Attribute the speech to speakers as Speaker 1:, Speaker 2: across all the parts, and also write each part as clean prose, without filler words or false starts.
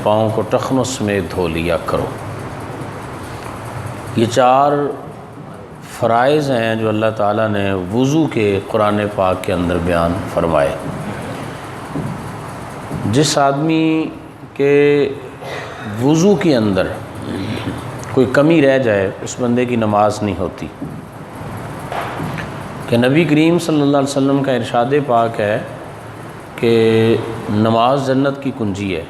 Speaker 1: پاؤں کو ٹخنوں سمیت دھو لیا کرو۔ یہ 4 فرائض ہیں جو اللہ تعالیٰ نے وضو کے قرآن پاک کے اندر بیان فرمائے۔ جس آدمی کے وضو کے اندر کوئی کمی رہ جائے اس بندے کی نماز نہیں ہوتی، کہ نبی کریم صلی اللہ علیہ وسلم کا ارشاد پاک ہے کہ نماز جنت کی کنجی ہے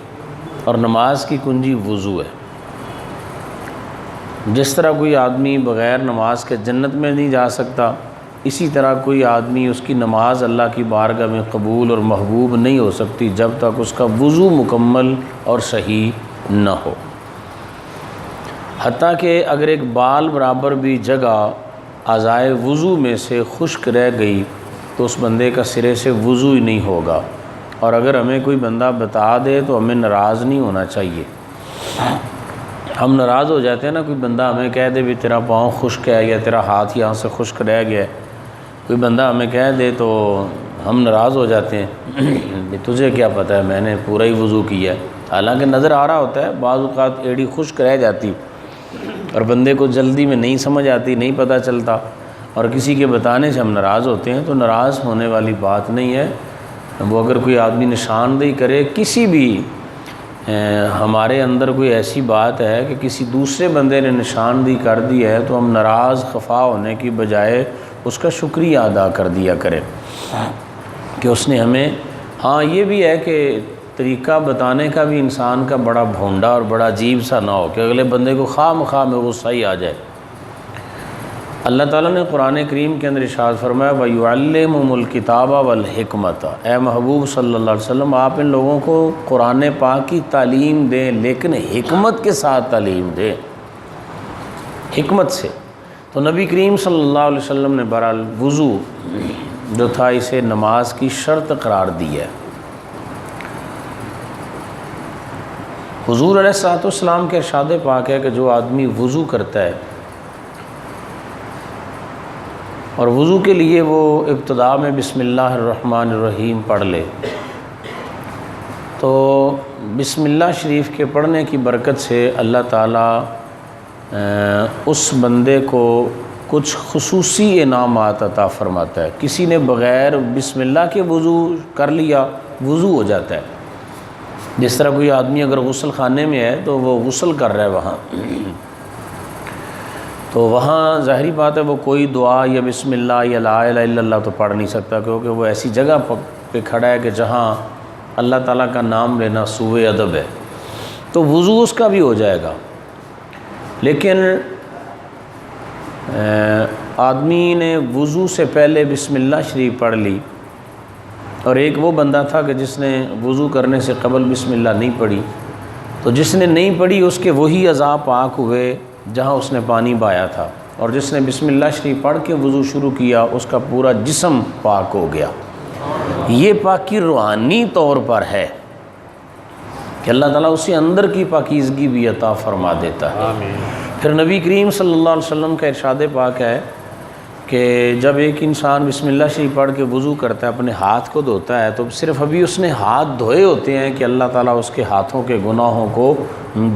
Speaker 1: اور نماز کی کنجی وضو ہے۔ جس طرح کوئی آدمی بغیر نماز کے جنت میں نہیں جا سکتا، اسی طرح کوئی آدمی اس کی نماز اللہ کی بارگاہ میں قبول اور محبوب نہیں ہو سکتی جب تک اس کا وضو مکمل اور صحیح نہ ہو۔ حتیٰ کہ اگر ایک بال برابر بھی جگہ اعضائے وضو میں سے خشک رہ گئی تو اس بندے کا سرے سے وضو ہی نہیں ہوگا۔ اور اگر ہمیں کوئی بندہ بتا دے تو ہمیں ناراض نہیں ہونا چاہیے۔ ہم ناراض ہو جاتے ہیں نا، کوئی بندہ ہمیں کہہ دے بھی تیرا پاؤں خشک ہے یا تیرا ہاتھ یہاں سے خشک رہ گیا ہے، کوئی بندہ ہمیں کہہ دے تو ہم ناراض ہو جاتے ہیں، تجھے کیا پتہ ہے میں نے پورا ہی وضو کیا ہے۔ حالانکہ نظر آ رہا ہوتا ہے، بعض اوقات ایڑی خشک رہ جاتی اور بندے کو جلدی میں نہیں سمجھ آتی، نہیں پتہ چلتا، اور کسی کے بتانے سے ہم ناراض ہوتے ہیں، تو ناراض ہونے والی بات نہیں ہے۔ وہ اگر کوئی آدمی نشاندہی کرے کسی بھی ہمارے اندر کوئی ایسی بات ہے کہ کسی دوسرے بندے نے نشاندہی کر دی ہے تو ہم ناراض خفا ہونے کی بجائے اس کا شکریہ ادا کر دیا کریں کہ اس نے ہمیں۔ ہاں یہ بھی ہے کہ طریقہ بتانے کا بھی انسان کا بڑا بھونڈا اور بڑا عجیب سا نہ ہو کہ اگلے بندے کو خواہ مخواہ میں غصہ ہی آ جائے۔ اللہ تعالیٰ نے قرآن کریم کے اندر ارشاد فرمایا وَيُعَلِّمُهُمُ الْكِتَابَ وَالْحِكْمَةَ، اے محبوب صلی اللہ علیہ وسلم آپ ان لوگوں کو قرآن پاک کی تعلیم دیں، لیکن حکمت کے ساتھ تعلیم دیں، حکمت سے۔ تو نبی کریم صلی اللہ علیہ وسلم نے بہرحال وضو جو تھا اسے نماز کی شرط قرار دی ہے۔ حضور علیہ الصلوۃ والسلام کے ارشاد پاک ہے کہ جو آدمی وضو کرتا ہے اور وضو کے لیے وہ ابتدا میں بسم اللہ الرحمن الرحیم پڑھ لے تو بسم اللہ شریف کے پڑھنے کی برکت سے اللہ تعالیٰ اس بندے کو کچھ خصوصی انعامات عطا فرماتا ہے۔ کسی نے بغیر بسم اللہ کے وضو کر لیا، وضو ہو جاتا ہے۔ جس طرح کوئی آدمی اگر غسل خانے میں ہے تو وہ غسل کر رہا ہے وہاں، تو وہاں ظاہری بات ہے وہ کوئی دعا یا بسم اللہ یا لا الہ الا اللہ تو پڑھ نہیں سکتا، کیونکہ وہ ایسی جگہ پہ کھڑا ہے کہ جہاں اللہ تعالیٰ کا نام لینا سوء ادب ہے، تو وضو اس کا بھی ہو جائے گا۔ لیکن آدمی نے وضو سے پہلے بسم اللہ شریف پڑھ لی، اور ایک وہ بندہ تھا کہ جس نے وضو کرنے سے قبل بسم اللہ نہیں پڑھی، تو جس نے نہیں پڑھی اس کے وہی اعضاء پاک ہوئے جہاں اس نے پانی بہایا تھا، اور جس نے بسم اللہ شریف پڑھ کے وضو شروع کیا اس کا پورا جسم پاک ہو گیا۔ یہ پاکی روحانی طور پر ہے کہ اللہ تعالیٰ اسی اندر کی پاکیزگی بھی عطا فرما دیتا ہے۔ پھر نبی کریم صلی اللہ علیہ وسلم کا ارشاد پاک ہے کہ جب ایک انسان بسم اللہ شریف پڑھ کے وضو کرتا ہے، اپنے ہاتھ کو دھوتا ہے، تو صرف ابھی اس نے ہاتھ دھوئے ہوتے ہیں کہ اللہ تعالیٰ اس کے ہاتھوں کے گناہوں کو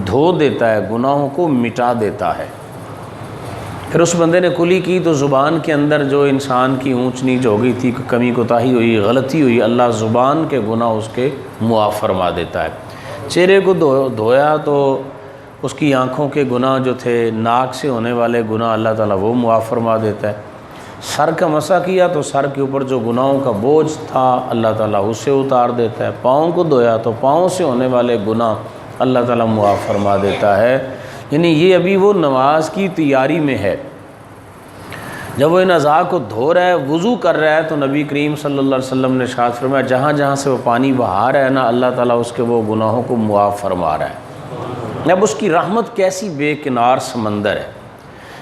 Speaker 1: دھو دیتا ہے، گناہوں کو مٹا دیتا ہے۔ پھر اس بندے نے کلی کی تو زبان کے اندر جو انسان کی اونچ نیچ ہو گئی تھی، کمی کوتاہی ہوئی، غلطی ہوئی، اللہ زبان کے گناہ اس کے معاف فرما دیتا ہے۔ چہرے کو دھویا تو اس کی آنکھوں کے گناہ جو تھے، ناک سے ہونے والے گناہ اللہ تعالیٰ وہ معاف فرما دیتا ہے۔ سر کا مسح کیا تو سر کے اوپر جو گناہوں کا بوجھ تھا اللہ تعالیٰ اسے اتار دیتا ہے۔ پاؤں کو دھویا تو پاؤں سے ہونے والے گناہ اللہ تعالیٰ معاف فرما دیتا ہے۔ یعنی یہ ابھی وہ نماز کی تیاری میں ہے۔ جب وہ ان اعضاء کو دھو رہا ہے، وضو کر رہا ہے، تو نبی کریم صلی اللہ علیہ وسلم نے ارشاد فرمایا جہاں جہاں سے وہ پانی بہا رہا ہے نا، اللہ تعالیٰ اس کے وہ گناہوں کو معاف فرما رہا ہے۔ اب اس کی رحمت کیسی بے کنار سمندر ہے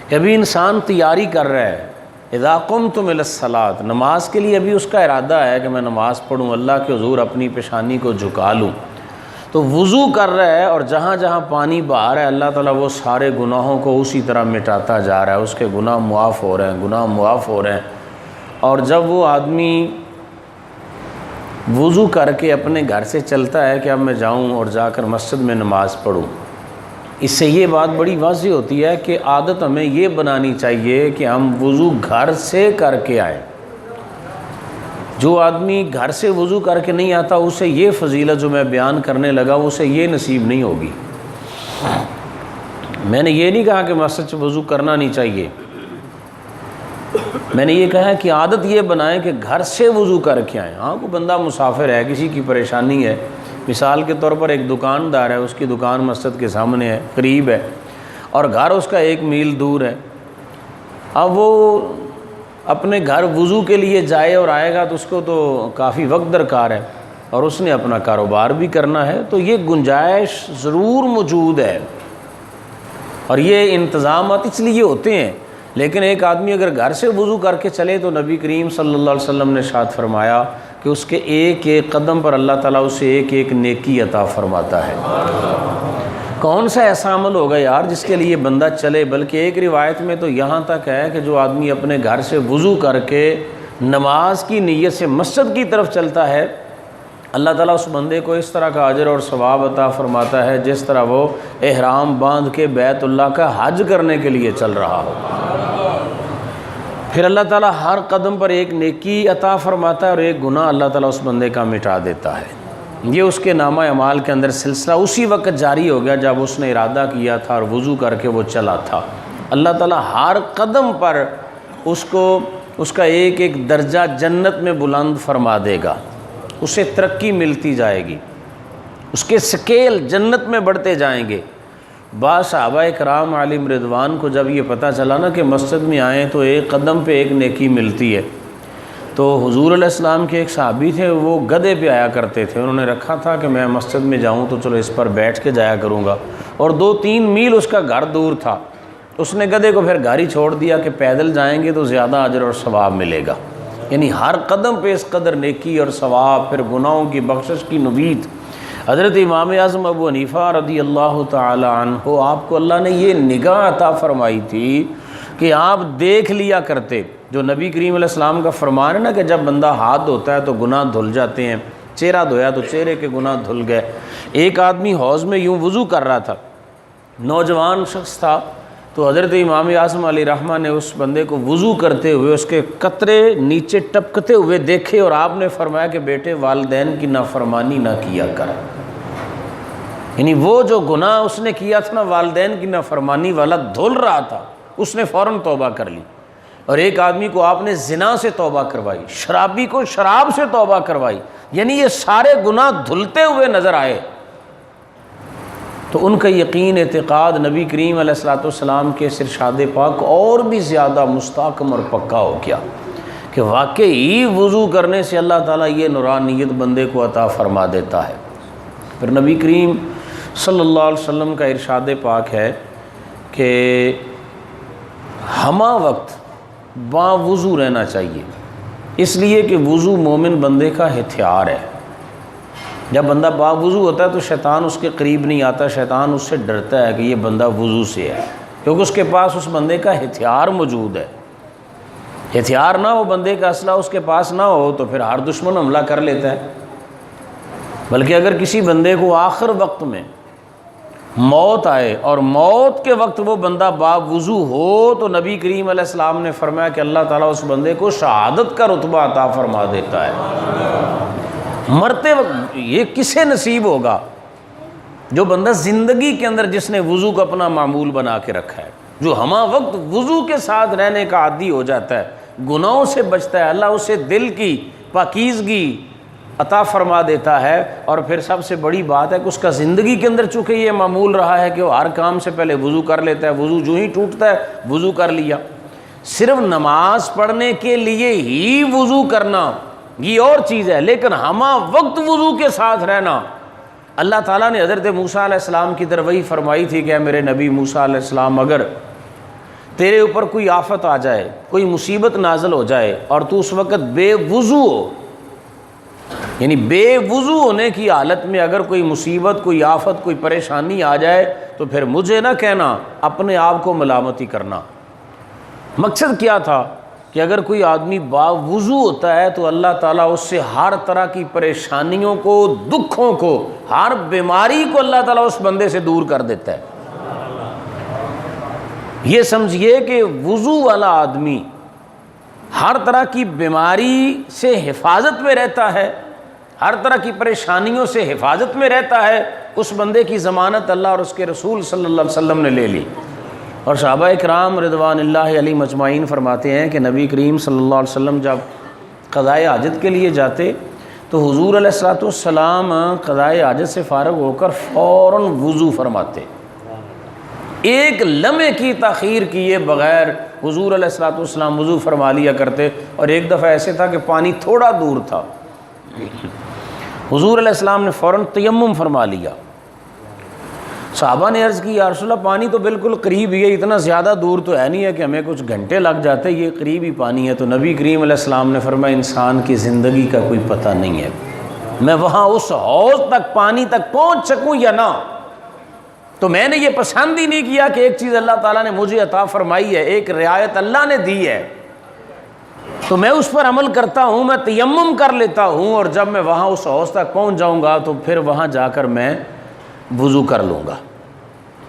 Speaker 1: کہ ابھی انسان تیاری کر رہا ہے، اذا قمتم الی الصلاۃ، نماز کے لیے ابھی اس کا ارادہ ہے کہ میں نماز پڑھوں، اللہ کے حضور اپنی پیشانی کو جھکا لوں، تو وضو کر رہا ہے، اور جہاں جہاں پانی بہا رہا ہے اللہ تعالیٰ وہ سارے گناہوں کو اسی طرح مٹاتا جا رہا ہے، اس کے گناہ معاف ہو رہے ہیں، گناہ معاف ہو رہے ہیں۔ اور جب وہ آدمی وضو کر کے اپنے گھر سے چلتا ہے کہ اب میں جاؤں اور جا کر مسجد میں نماز پڑھوں، اس سے یہ بات بڑی واضح ہوتی ہے کہ عادت ہمیں یہ بنانی چاہیے کہ ہم وضو گھر سے کر کے آئیں۔ جو آدمی گھر سے وضو کر کے نہیں آتا اسے یہ فضیلت جو میں بیان کرنے لگا اسے یہ نصیب نہیں ہوگی۔ میں نے یہ نہیں کہا کہ مسجد سے وضو کرنا نہیں چاہیے، میں نے یہ کہا کہ عادت یہ بنائیں کہ گھر سے وضو کر کے آئیں۔ ہاں کوئی بندہ مسافر ہے، کسی کی پریشانی ہے، مثال کے طور پر ایک دکاندار ہے، اس کی دکان مسجد کے سامنے ہے، قریب ہے، اور گھر اس کا 1 میل دور ہے، اب وہ اپنے گھر وضو کے لیے جائے اور آئے گا تو اس کو تو کافی وقت درکار ہے، اور اس نے اپنا کاروبار بھی کرنا ہے، تو یہ گنجائش ضرور موجود ہے اور یہ انتظامات اس لیے ہوتے ہیں۔ لیکن ایک آدمی اگر گھر سے وضو کر کے چلے تو نبی کریم صلی اللہ علیہ وسلم نے ارشاد فرمایا کہ اس کے ایک ایک قدم پر اللہ تعالیٰ اسے ایک ایک نیکی عطا فرماتا ہے۔ کون سا ایسا عمل ہوگا یار جس کے لیے بندہ چلے؟ بلکہ ایک روایت میں تو یہاں تک ہے کہ جو آدمی اپنے گھر سے وضو کر کے نماز کی نیت سے مسجد کی طرف چلتا ہے، اللہ تعالیٰ اس بندے کو اس طرح کا اجر اور ثواب عطا فرماتا ہے جس طرح وہ احرام باندھ کے بیت اللہ کا حج کرنے کے لیے چل رہا ہو۔ پھر اللہ تعالیٰ ہر قدم پر ایک نیکی عطا فرماتا ہے اور ایک گناہ اللہ تعالیٰ اس بندے کا مٹا دیتا ہے۔ یہ اس کے نامہ اعمال کے اندر سلسلہ اسی وقت جاری ہو گیا جب اس نے ارادہ کیا تھا اور وضو کر کے وہ چلا تھا۔ اللہ تعالیٰ ہر قدم پر اس کو اس کا ایک ایک درجہ جنت میں بلند فرما دے گا، اسے ترقی ملتی جائے گی، اس کے سکیل جنت میں بڑھتے جائیں گے۔ بعض صحابہ کرام علیہم رضوان کو جب یہ پتہ چلا نا کہ مسجد میں آئیں تو ایک قدم پہ ایک نیکی ملتی ہے، تو حضور علیہ السلام کے ایک صحابی تھے، وہ گدھے پہ آیا کرتے تھے، انہوں نے رکھا تھا کہ میں مسجد میں جاؤں تو چلو اس پر بیٹھ کے جایا کروں گا، اور 2-3 میل اس کا گھر دور تھا، اس نے گدھے کو پھر گھر ہی چھوڑ دیا کہ پیدل جائیں گے تو زیادہ اجر اور ثواب ملے گا۔ یعنی ہر قدم پہ اس قدر نیکی اور ثواب، پھر گناہوں کی بخشش کی نوید۔ حضرت امام اعظم ابو حنیفہ رضی اللہ تعالی عنہ، آپ کو اللہ نے یہ نگاہ عطا فرمائی تھی کہ آپ دیکھ لیا کرتے، جو نبی کریم علیہ السلام کا فرمان ہے نا کہ جب بندہ ہاتھ دھوتا ہے تو گناہ دھل جاتے ہیں، چہرہ دھویا تو چہرے کے گناہ دھل گئے۔ ایک آدمی حوض میں یوں وضو کر رہا تھا، نوجوان شخص تھا، تو حضرت امام اعظم علیہ رحمہ نے اس بندے کو وضو کرتے ہوئے اس کے قطرے نیچے ٹپکتے ہوئے دیکھے، اور آپ نے فرمایا کہ بیٹے والدین کی نافرمانی نہ کیا کر۔ یعنی وہ جو گناہ اس نے کیا تھا نا، والدین کی نافرمانی والا، دھل رہا تھا، اس نے فوراً توبہ کر لی۔ اور ایک آدمی کو آپ نے زنا سے توبہ کروائی، شرابی کو شراب سے توبہ کروائی، یعنی یہ سارے گناہ دھلتے ہوئے نظر آئے۔ تو ان کا یقین اعتقاد نبی کریم علیہ الصلوۃ والسلام کے ارشاد پاک اور بھی زیادہ مستحکم اور پکا ہو گیا کہ واقعی وضو کرنے سے اللہ تعالیٰ یہ نورانیت بندے کو عطا فرما دیتا ہے۔ پھر نبی کریم صلی اللہ علیہ وسلم کا ارشاد پاک ہے کہ ہمہ وقت با وضو رہنا چاہیے، اس لیے کہ وضو مومن بندے کا ہتھیار ہے۔ جب بندہ با وضو ہوتا ہے تو شیطان اس کے قریب نہیں آتا، شیطان اس سے ڈرتا ہے کہ یہ بندہ وضو سے ہے، کیونکہ اس کے پاس اس بندے کا ہتھیار موجود ہے۔ ہتھیار نہ ہو، بندے کا اسلحہ اس کے پاس نہ ہو تو پھر ہر دشمن حملہ کر لیتا ہے۔ بلکہ اگر کسی بندے کو آخر وقت میں موت آئے اور موت کے وقت وہ بندہ با وضو ہو تو نبی کریم علیہ السلام نے فرمایا کہ اللہ تعالیٰ اس بندے کو شہادت کا رتبہ عطا فرما دیتا ہے۔ مرتے وقت یہ کسے نصیب ہوگا؟ جو بندہ زندگی کے اندر جس نے وضو کو اپنا معمول بنا کے رکھا ہے، جو ہمہ وقت وضو کے ساتھ رہنے کا عادی ہو جاتا ہے، گناہوں سے بچتا ہے، اللہ اسے دل کی پاکیزگی عطا فرما دیتا ہے۔ اور پھر سب سے بڑی بات ہے کہ اس کا زندگی کے اندر چونکہ یہ معمول رہا ہے کہ وہ ہر کام سے پہلے وضو کر لیتا ہے، وضو جو ہی ٹوٹتا ہے وضو کر لیا۔ صرف نماز پڑھنے کے لیے ہی وضو کرنا یہ اور چیز ہے، لیکن ہمہ وقت وضو کے ساتھ رہنا، اللہ تعالیٰ نے حضرت موسیٰ علیہ السلام کی طرف وہی فرمائی تھی کہ اے میرے نبی موسیٰ علیہ السلام، اگر تیرے اوپر کوئی آفت آ جائے، کوئی مصیبت نازل ہو جائے اور تو اس وقت بے وضو ہو، یعنی بے وضو ہونے کی حالت میں اگر کوئی مصیبت، کوئی آفت، کوئی پریشانی آ جائے تو پھر مجھے نہ کہنا، اپنے آپ کو ملامتی کرنا۔ مقصد کیا تھا کہ اگر کوئی آدمی باوضو ہوتا ہے تو اللہ تعالیٰ اس سے ہر طرح کی پریشانیوں کو، دکھوں کو، ہر بیماری کو اللہ تعالیٰ اس بندے سے دور کر دیتا ہے۔ یہ سمجھیے کہ وضو والا آدمی ہر طرح کی بیماری سے حفاظت میں رہتا ہے، ہر طرح کی پریشانیوں سے حفاظت میں رہتا ہے۔ اس بندے کی ضمانت اللہ اور اس کے رسول صلی اللہ علیہ وسلم نے لے لی۔ اور صحابہ اکرام رضوان اللہ علیہم اجمعین فرماتے ہیں کہ نبی کریم صلی اللہ علیہ وسلم جب قضائے حاجت کے لیے جاتے تو حضور علیہ الصلوۃ والسلام قضائے حاجت سے فارغ ہو کر فوراً وضو فرماتے، ایک لمحے کی تاخیر کیے بغیر حضور علیہ الصلوۃ والسلام وضو فرما لیا کرتے۔ اور ایک دفعہ ایسے تھا کہ پانی تھوڑا دور تھا، حضور علیہ السلام نے فوراً تیمم فرما لیا۔ صحابہ نے عرض کی یا رسول اللہ پانی تو بالکل قریب ہی ہے، اتنا زیادہ دور تو ہے نہیں ہے کہ ہمیں کچھ گھنٹے لگ جاتے، یہ قریب ہی پانی ہے۔ تو نبی کریم علیہ السلام نے فرمایا انسان کی زندگی کا کوئی پتہ نہیں ہے، میں وہاں اس حوض تک پانی تک پہنچ سکوں یا نہ، تو میں نے یہ پسند ہی نہیں کیا کہ ایک چیز اللہ تعالیٰ نے مجھے عطا فرمائی ہے، ایک رعایت اللہ نے دی ہے تو میں اس پر عمل کرتا ہوں، میں تیمم کر لیتا ہوں، اور جب میں وہاں اس حوض تک پہنچ جاؤں گا تو پھر وہاں جا کر میں وضو کر لوں گا۔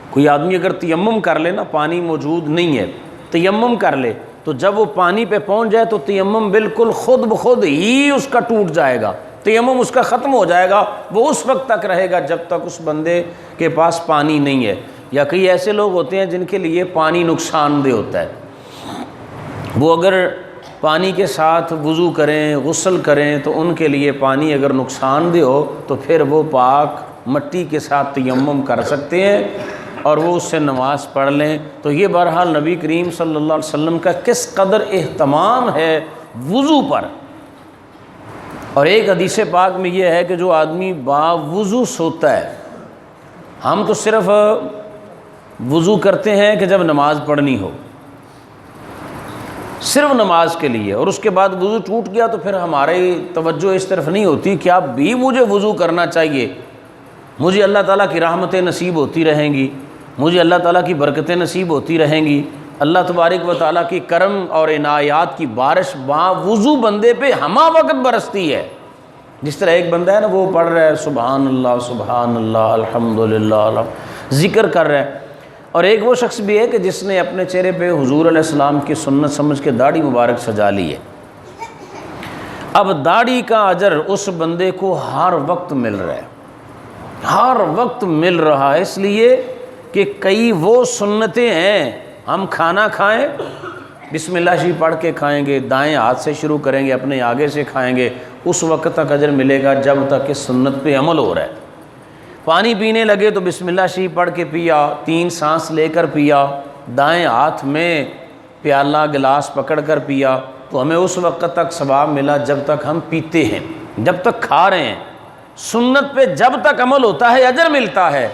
Speaker 1: کوئی آدمی اگر تیمم کر لے نا، پانی موجود نہیں ہے، تیمم کر لے تو جب وہ پانی پہ پہنچ جائے تو تیمم بالکل خود بخود ہی اس کا ٹوٹ جائے گا، تیمم اس کا ختم ہو جائے گا، وہ اس وقت تک رہے گا جب تک اس بندے کے پاس پانی نہیں ہے۔ یا کئی ایسے لوگ ہوتے ہیں جن کے لیے پانی نقصان دہ ہوتا ہے، وہ اگر پانی کے ساتھ وضو کریں، غسل کریں تو ان کے لیے پانی اگر نقصان دہ ہو تو پھر وہ پاک مٹی کے ساتھ تیمم کر سکتے ہیں اور وہ اس سے نماز پڑھ لیں۔ تو یہ بہرحال نبی کریم صلی اللہ علیہ وسلم کا کس قدر اہتمام ہے وضو پر۔ اور ایک حدیث پاک میں یہ ہے کہ جو آدمی باوضو سوتا ہے، ہم تو صرف وضو کرتے ہیں کہ جب نماز پڑھنی ہو، صرف نماز کے لیے، اور اس کے بعد وضو ٹوٹ گیا تو پھر ہماری توجہ اس طرف نہیں ہوتی کہ اب بھی مجھے وضو کرنا چاہیے، مجھے اللہ تعالیٰ کی رحمتیں نصیب ہوتی رہیں گی، مجھے اللہ تعالیٰ کی برکتیں نصیب ہوتی رہیں گی، اللہ تبارک و تعالیٰ کی کرم اور عنایات کی بارش باوضو بندے پہ ہمہ وقت برستی ہے۔ جس طرح ایک بندہ ہے نا، وہ پڑھ رہا ہے سبحان اللہ الحمدللہ، ذکر کر رہا ہے، اور ایک وہ شخص بھی ہے کہ جس نے اپنے چہرے پہ حضور علیہ السلام کی سنت سمجھ کے داڑھی مبارک سجا لی ہے۔ اب داڑھی کا اجر اس بندے کو ہر وقت مل رہا ہے، ہر وقت مل رہا ہے، اس لیے کہ کئی وہ سنتیں ہیں، ہم کھانا کھائیں بسم اللہ شریف پڑھ کے کھائیں گے، دائیں ہاتھ سے شروع کریں گے، اپنے آگے سے کھائیں گے، اس وقت تک اجر ملے گا جب تک کہ سنت پہ عمل ہو رہا ہے۔ پانی پینے لگے تو بسم اللہ شریف پڑھ کے پیا، 3 سانس لے کر پیا، دائیں ہاتھ میں پیالہ گلاس پکڑ کر پیا، تو ہمیں اس وقت تک ثواب ملا جب تک ہم پیتے ہیں، جب تک کھا رہے ہیں۔ سنت پہ جب تک عمل ہوتا ہے اجر ملتا ہے۔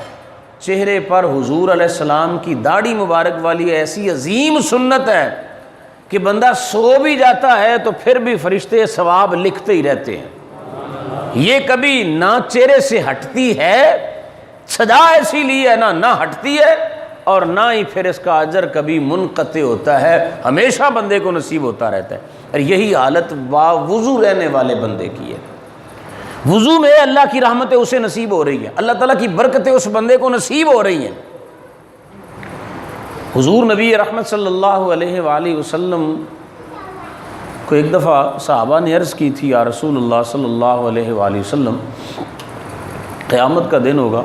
Speaker 1: چہرے پر حضور علیہ السلام کی داڑھی مبارک والی ایسی عظیم سنت ہے کہ بندہ سو بھی جاتا ہے تو پھر بھی فرشتے ثواب لکھتے ہی رہتے ہیں۔ یہ کبھی نہ چہرے سے ہٹتی ہے، سجا ایسی لی ہے نہ ہٹتی ہے، اور نہ ہی پھر اس کا اجر کبھی منقطع ہوتا ہے، ہمیشہ بندے کو نصیب ہوتا رہتا ہے۔ اور یہی حالت باوضو رہنے والے بندے کی ہے۔ وضو میں اللہ کی رحمتیں اسے نصیب ہو رہی ہیں، اللہ تعالیٰ کی برکتیں اس بندے کو نصیب ہو رہی ہیں۔ حضور نبی رحمت صلی اللہ علیہ وآلہ وسلم کو ایک دفعہ صحابہ نے عرض کی تھی یا رسول اللہ صلی اللہ علیہ وآلہ وسلم، قیامت کا دن ہوگا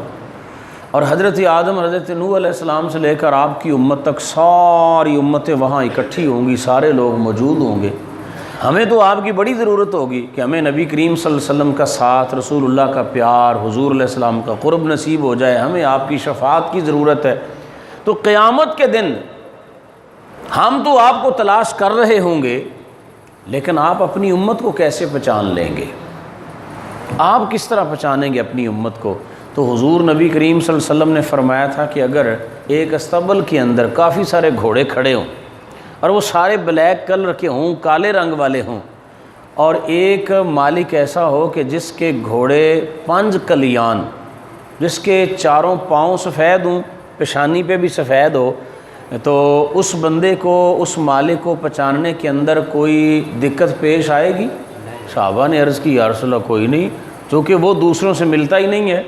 Speaker 1: اور حضرت آدم حضرت نوح علیہ السلام سے لے کر آپ کی امت تک ساری امتیں وہاں اکٹھی ہوں گی، سارے لوگ موجود ہوں گے، ہمیں تو آپ کی بڑی ضرورت ہوگی کہ ہمیں نبی کریم صلی اللہ علیہ وسلم کا ساتھ، رسول اللہ کا پیار، حضور علیہ السلام کا قرب نصیب ہو جائے، ہمیں آپ کی شفاعت کی ضرورت ہے۔ تو قیامت کے دن ہم تو آپ کو تلاش کر رہے ہوں گے، لیکن آپ اپنی امت کو کیسے پہچان لیں گے؟ آپ کس طرح پہچانیں گے اپنی امت کو؟ تو حضور نبی کریم صلی اللہ علیہ وسلم نے فرمایا تھا کہ اگر ایک استبل کے اندر کافی سارے گھوڑے کھڑے ہوں اور وہ سارے بلیک کلر کے ہوں، کالے رنگ والے ہوں، اور ایک مالک ایسا ہو کہ جس کے گھوڑے 5 کلیان، جس کے چاروں پاؤں سفید ہوں، پیشانی پہ بھی سفید ہو، تو اس بندے کو اس مالک کو پہچاننے کے اندر کوئی دقت پیش آئے گی؟ صحابہ نے عرض کی یا رسول اللہ کوئی نہیں، چونکہ وہ دوسروں سے ملتا ہی نہیں ہے،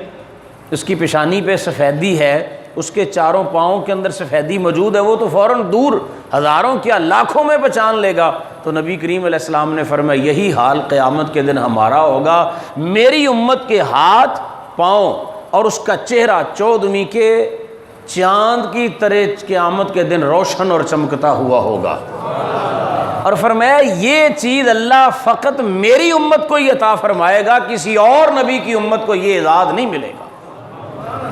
Speaker 1: اس کی پیشانی پہ سفیدی ہے، اس کے چاروں پاؤں کے اندر سفیدی موجود ہے، وہ تو فوراً دور ہزاروں کیا لاکھوں میں پہچان لے گا۔ تو نبی کریم علیہ السلام نے فرمایا یہی حال قیامت کے دن ہمارا ہوگا، میری امت کے ہاتھ پاؤں اور اس کا چہرہ چودھویں کے چاند کی طرح قیامت کے دن روشن اور چمکتا ہوا ہوگا۔ اور فرمایا یہ چیز اللہ فقط میری امت کو ہی عطا فرمائے گا، کسی اور نبی کی امت کو یہ اعزاز نہیں ملے گا۔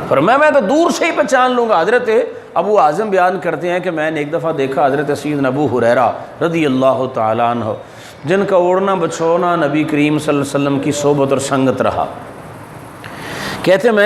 Speaker 1: فرمایا میں تو دور سے ہی پہچان لوں گا۔ حضرت ابو اعظم بیان کرتے ہیں کہ میں نے ایک دفعہ دیکھا حضرت سیدنا ابو ہریرہ رضی اللہ تعالیٰ عنہ، جن کا اوڑھنا بچھونا نبی کریم صلی اللہ علیہ وسلم کی صحبت اور سنگت رہا، کہتے ہیں میں